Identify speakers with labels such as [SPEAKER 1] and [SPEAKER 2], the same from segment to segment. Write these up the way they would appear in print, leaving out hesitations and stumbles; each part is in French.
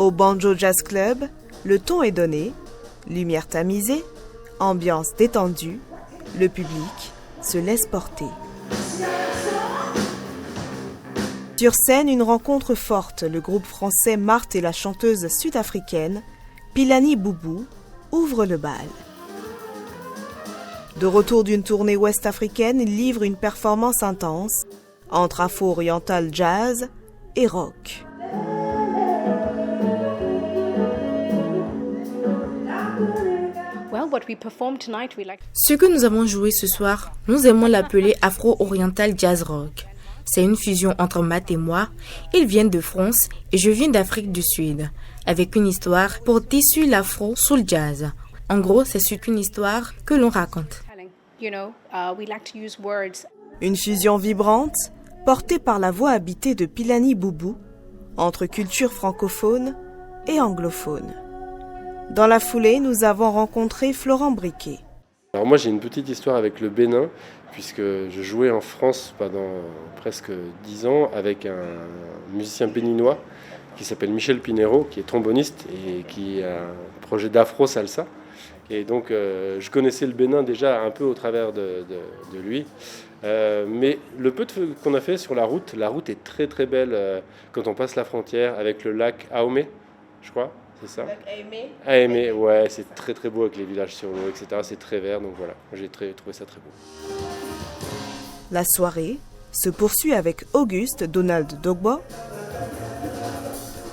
[SPEAKER 1] Au Banjo Jazz Club, le ton est donné, lumière tamisée, ambiance détendue, le public se laisse porter. Sur scène, une rencontre forte, le groupe français Marthe et la chanteuse sud-africaine Philani Boubou ouvrent le bal. De retour d'une tournée ouest-africaine, ils livrent une performance intense entre afro-oriental jazz et rock.
[SPEAKER 2] Ce que nous avons joué ce soir, nous aimons l'appeler Afro-Oriental Jazz Rock. C'est une fusion entre Matt et moi. Ils viennent de France et je viens d'Afrique du Sud, avec une histoire pour tissu l'afro sous le jazz. En gros, c'est une histoire que l'on raconte.
[SPEAKER 1] Une fusion vibrante, portée par la voix habitée de Philani Boubou, entre culture francophone et anglophone. Dans la foulée, nous avons rencontré Florent Briquet.
[SPEAKER 3] Alors moi j'ai une petite histoire avec le Bénin, puisque je jouais en France pendant presque 10 ans avec un musicien béninois qui s'appelle Michel Pinheiro, qui est tromboniste et qui a un projet d'afro salsa. Et donc je connaissais le Bénin déjà un peu au travers de lui. Mais le peu qu'on a fait sur la route est très très belle quand on passe la frontière avec le lac Ahomey, je crois. C'est ça. Ahomey, ouais, c'est très très beau avec les villages sur l'eau, etc. C'est très vert, donc voilà, j'ai trouvé ça très beau.
[SPEAKER 1] La soirée se poursuit avec Auguste Donald Dogbo,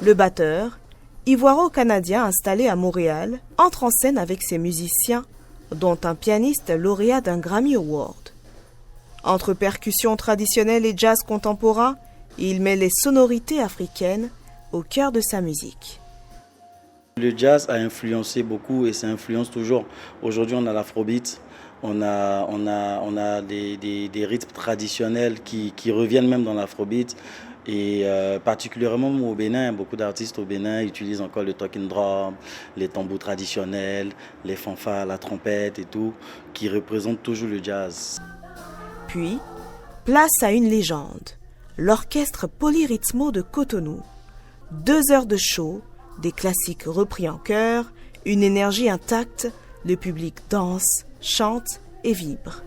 [SPEAKER 1] le batteur, ivoiro-canadien installé à Montréal, entre en scène avec ses musiciens, dont un pianiste lauréat d'un Grammy Award. Entre percussions traditionnelles et jazz contemporain, il met les sonorités africaines au cœur de sa musique.
[SPEAKER 4] Le jazz a influencé beaucoup et ça influence toujours. Aujourd'hui, on a l'afrobeat, on a des rythmes traditionnels qui reviennent même dans l'afrobeat. Et particulièrement au Bénin, beaucoup d'artistes au Bénin utilisent encore le talking drum, les tambours traditionnels, les fanfares, la trompette et tout, qui représentent toujours le jazz.
[SPEAKER 1] Puis, place à une légende, l'orchestre Polyrythmo de Cotonou. 2 heures de show, des classiques repris en chœur, une énergie intacte, le public danse, chante et vibre.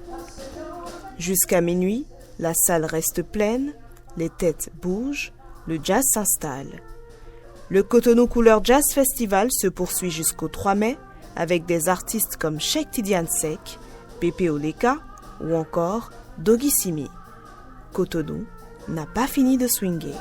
[SPEAKER 1] Jusqu'à minuit, la salle reste pleine, les têtes bougent, le jazz s'installe. Le Cotonou Couleur Jazz Festival se poursuit jusqu'au 3 mai avec des artistes comme Cheikh Tidiane Seck, Pépé Oleka ou encore Doggy Simi. Cotonou n'a pas fini de swinger.